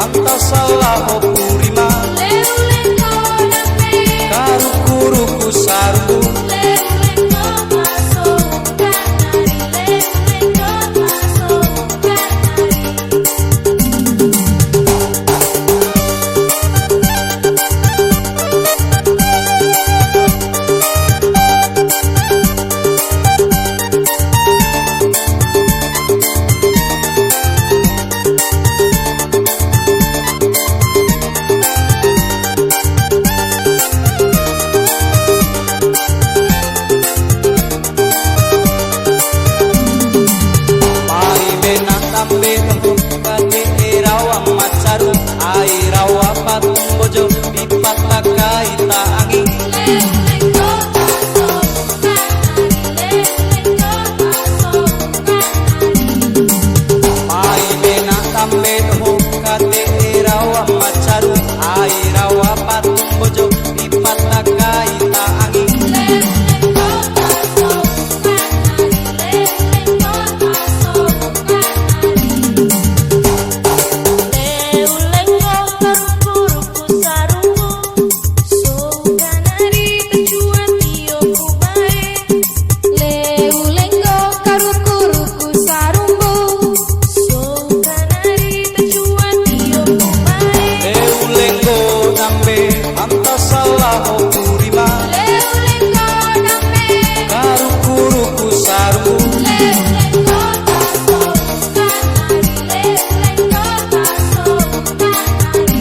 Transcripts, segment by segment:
antasala opurima leulengo nambe karukuruku sarbu leulengo masuk kanari leulengo masuk kanari airawa patung bojo dipatakai taangi leulengo masuk kanari leulengo masuk kanari mai bena tambe ho kate irawa macaru airawa patung bojo dipatakai taangi leulengo masuk kanari leulengo masuk kanari leulengo karukuruku sarungu sukanari kecuan tioku bae leulengo karukuruku sarungu sukanari kecuan tioku bae leulengo nambe antasala opurima leulengo nambe karukuruku sarbu leulengo masuk kanari leulengo masuk kanari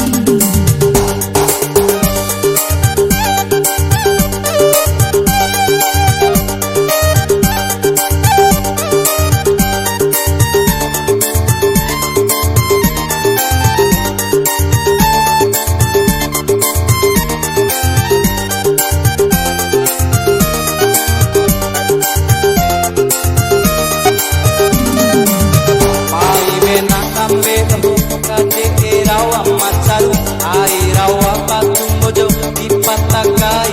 mai bena tambe ho kate irawa macaru airawa patung bojo dipatakai